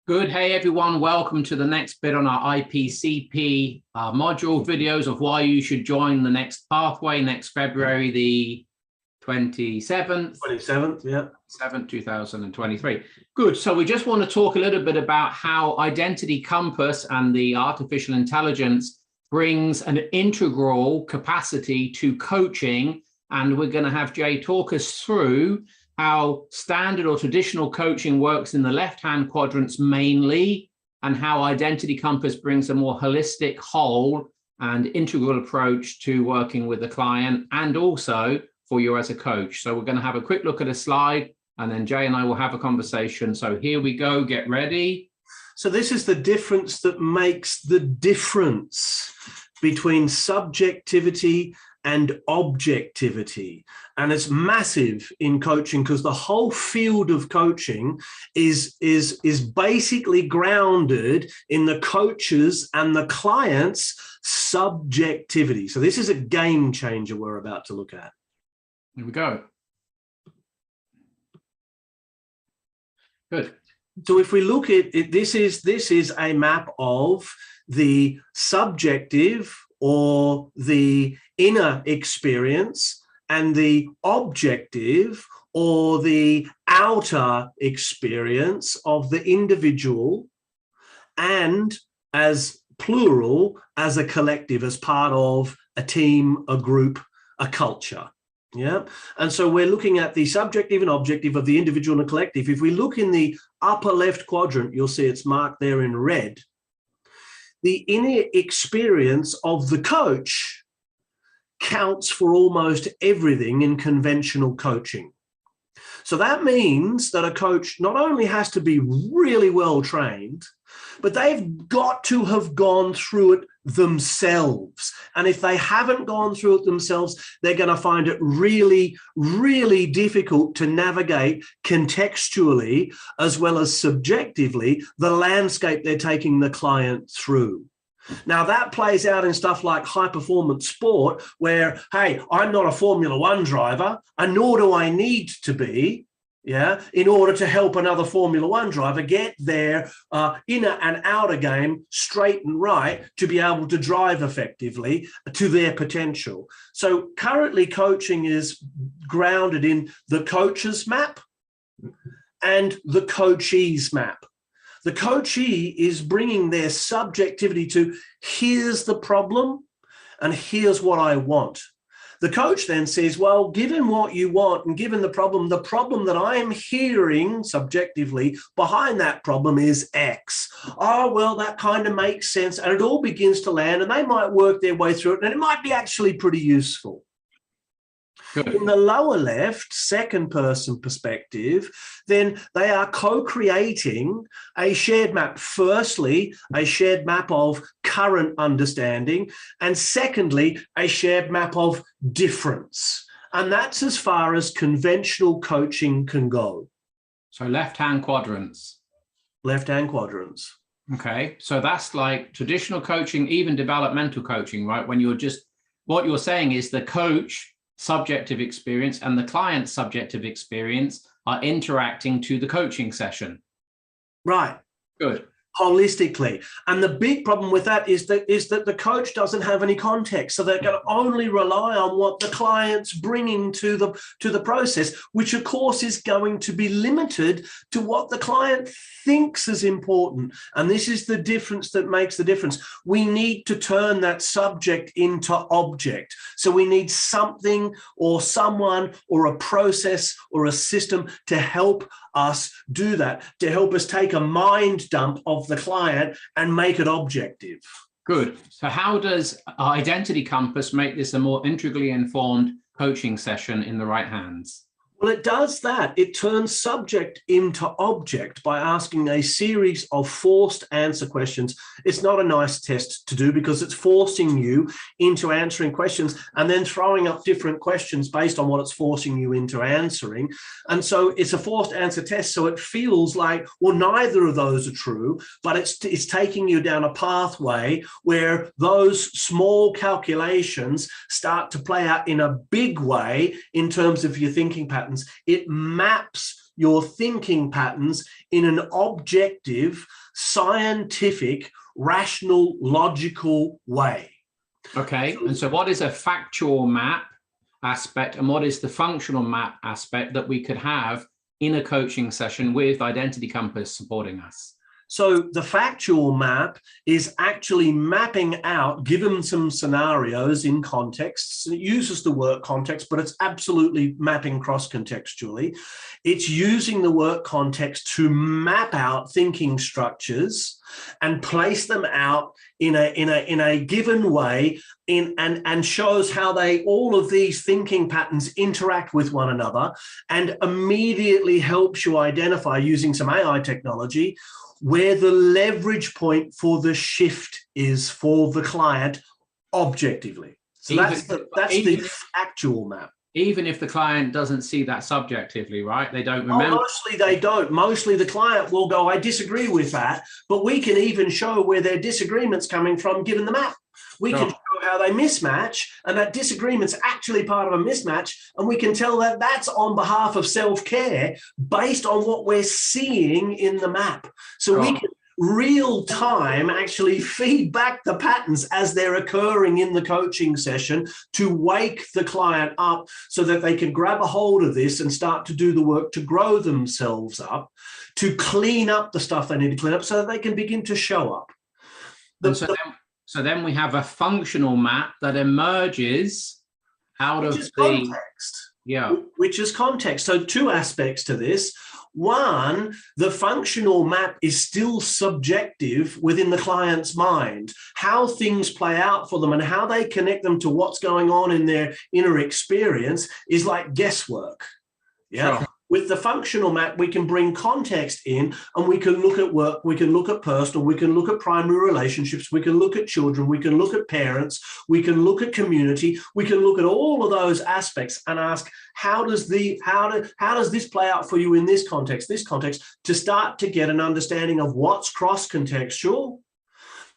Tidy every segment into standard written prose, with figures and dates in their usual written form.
Good. Hey, everyone. Welcome to the next bit on our IPCP module videos of why you should join the next pathway next February, the 27th. 27th, yeah. 7th, 2023. Good. So we just want to talk a little bit about how Identity Compass and the artificial intelligence brings an integral capacity to coaching. And we're going to have Jay talk us through how standard or traditional coaching works in the left-hand quadrants mainly, and how Identity Compass brings a more holistic, whole and integral approach to working with the client and also for you as a coach. So we're going to have a quick look at a slide and then Jay and I will have a conversation. So here we go, get ready. So this is the difference that makes the difference between subjectivity and objectivity. And it's massive in coaching because the whole field of coaching is basically grounded in the coach's and the client's subjectivity. So this is a game changer we're about to look at. Here we go. Good. So if we look at it, this is a map of the subjective or the inner experience and the objective or the outer experience of the individual, and as plural, as a collective, as part of a team, a group, a culture. Yeah. And so we're looking at the subjective and objective of the individual and the collective. If we look in the upper left quadrant, you'll see it's marked there in red. The inner experience of the coach counts for almost everything in conventional coaching. So that means that a coach not only has to be really well trained, but they've got to have gone through it themselves. And if they haven't gone through it themselves, they're going to find it really, really difficult to navigate contextually as well as subjectively the landscape they're taking the client through. Now, that plays out in stuff like high-performance sport where, hey, I'm not a Formula One driver, and nor do I need to be, in order to help another Formula One driver get their inner and outer game straight and right to be able to drive effectively to their potential. So currently coaching is grounded in the coach's map and the coachee's map. The coachee is bringing their subjectivity to here's the problem and here's what I want. The coach then says, well, given what you want and given the problem that I am hearing subjectively behind that problem is X. Oh, well, that kind of makes sense. And it all begins to land and they might work their way through it and it might be actually pretty useful. Good. In the lower left, second person perspective, then they are co-creating a shared map. Firstly, a shared map of current understanding, and secondly, a shared map of difference. And that's as far as conventional coaching can go. So left-hand quadrants. Left-hand quadrants. Okay, so that's like traditional coaching, even developmental coaching, right? When you're just, what you're saying is the coach subjective experience and the client's subjective experience are interacting to the coaching session. Right. Good. Holistically. And the big problem with that is that the coach doesn't have any context. So they're going to only rely on what the client's bringing to the process, which of course is going to be limited to what the client thinks is important. And this is the difference that makes the difference. We need to turn that subject into object. So we need something or someone or a process or a system to help us do that, to help us take a mind dump of the client and make it objective. Good. So how does Identity Compass make this a more integrally informed coaching session in the right hands? Well, it does that. It turns subject into object by asking a series of forced answer questions. It's not a nice test to do because it's forcing you into answering questions and then throwing up different questions based on what it's forcing you into answering. And so it's a forced answer test. So it feels like, well, neither of those are true, but it's taking you down a pathway where those small calculations start to play out in a big way in terms of your thinking pattern. It maps your thinking patterns in an objective, scientific, rational, logical way. Okay. And so what is a factual map aspect and what is the functional map aspect that we could have in a coaching session with Identity Compass supporting us? So the factual map is actually mapping out, given some scenarios in contexts. It uses the work context, but it's absolutely mapping cross-contextually. It's using the work context to map out thinking structures and place them out in a given way and shows how all of these thinking patterns interact with one another, and immediately helps you identify, using some AI technology, where the leverage point for the shift is for the client objectively. So that's the actual map. Even if the client doesn't see that subjectively, right? They don't remember. Mostly they don't. Mostly the client will go, I disagree with that, but we can even show where their disagreement's coming from given the map. We can show how they mismatch, and that disagreement's actually part of a mismatch, and we can tell that that's on behalf of self-care based on what we're seeing in the map. So we can real time actually feed back the patterns as they're occurring in the coaching session to wake the client up so that they can grab a hold of this and start to do the work to grow themselves up, to clean up the stuff they need to clean up so that they can begin to show up. So then we have a functional map that emerges out of the context. Yeah. Which is context. So two aspects to this. One, the functional map is still subjective within the client's mind. How things play out for them and how they connect them to what's going on in their inner experience is like guesswork. Yeah. Sure. With the functional map, we can bring context in and we can look at work, we can look at personal, we can look at primary relationships, we can look at children, we can look at parents, we can look at community, we can look at all of those aspects and ask, how does this play out for you in this context, to start to get an understanding of what's cross-contextual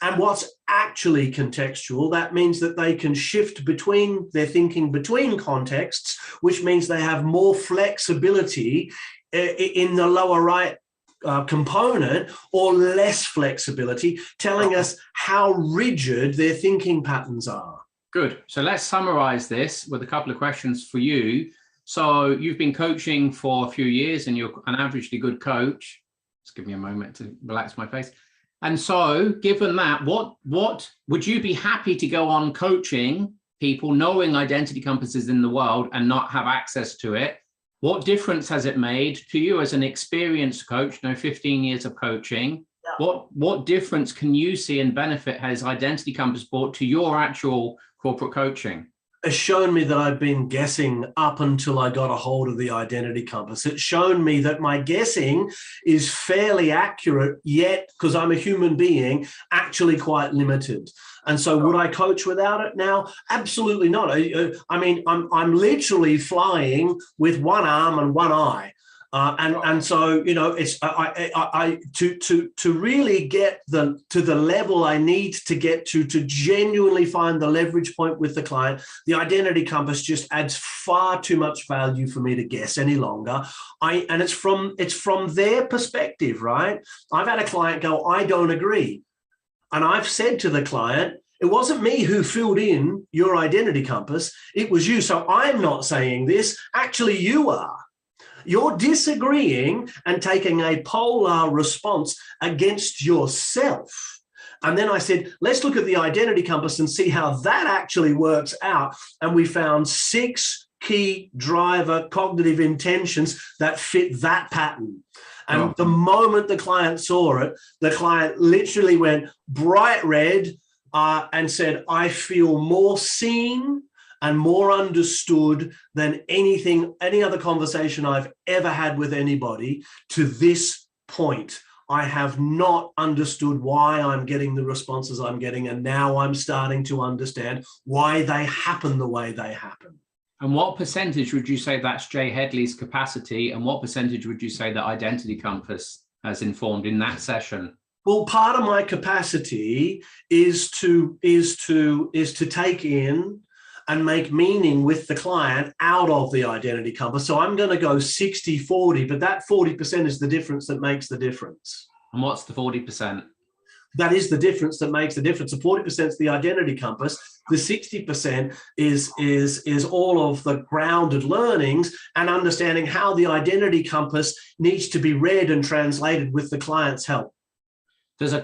and what's actually contextual. That means that they can shift between their thinking between contexts, which means they have more flexibility in the lower right component or less flexibility, telling us how rigid their thinking patterns are. Good. So let's summarize this with a couple of questions for you. So you've been coaching for a few years and you're an averagely good coach. Just give me a moment to relax my face. And so given that, what would you be happy to go on coaching people knowing Identity Compass is in the world and not have access to it? What difference has it made to you as an experienced coach, 15 years of coaching? Yeah. What difference can you see and benefit has Identity Compass brought to your actual corporate coaching? Has shown me that I've been guessing up until I got a hold of the Identity Compass. It's shown me that my guessing is fairly accurate, yet, because I'm a human being, actually quite limited. And so would I coach without it now? Absolutely not. I mean, I'm literally flying with one arm and one eye. And so, you know, it's to really get to the level I need to get to genuinely find the leverage point with the client, the Identity Compass just adds far too much value for me to guess any longer. And it's from their perspective, right? I've had a client go, I don't agree. And I've said to the client, it wasn't me who filled in your Identity Compass, it was you. So I'm not saying this, actually you are. You're disagreeing and taking a polar response against yourself. And then I said, let's look at the Identity Compass and see how that actually works out. And we found 6 key driver cognitive intentions that fit that pattern. And the moment the client saw it, the client literally went bright red and said, I feel more seen and more understood than any other conversation I've ever had with anybody to this point. I have not understood why I'm getting the responses I'm getting, and now I'm starting to understand why they happen the way they happen. And what percentage would you say that's Jay Headley's capacity, and what percentage would you say that Identity Compass has informed in that session? Well, part of my capacity is to take in and make meaning with the client out of the identity compass. So I'm going to go 60-40, but that 40% is the difference that makes the difference. And what's the 40%? That is the difference that makes the difference. The 40% is the identity compass. The 60% is all of the grounded learnings and understanding how the identity compass needs to be read and translated with the client's help. Does a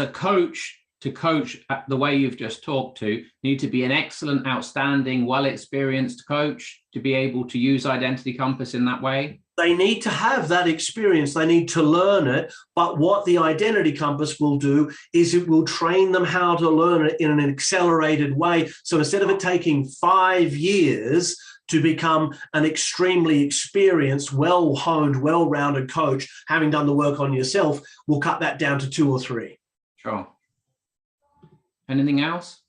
coach to coach the way you've just talked to need to be an excellent, outstanding, well-experienced coach to be able to use identity compass in that way? They need to have that experience. They need to learn it. But what the identity compass will do is it will train them how to learn it in an accelerated way. So instead of it taking 5 years to become an extremely experienced, well-honed, well-rounded coach, having done the work on yourself, we'll cut that down to 2 or 3. Sure. Anything else?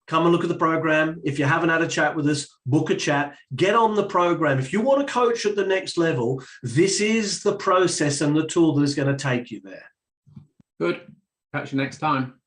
Come and look at the program. If you haven't had a chat with us, book a chat, get on the program. If you want to coach at the next level, this is the process and the tool that is going to take you there. Good. Catch you next time.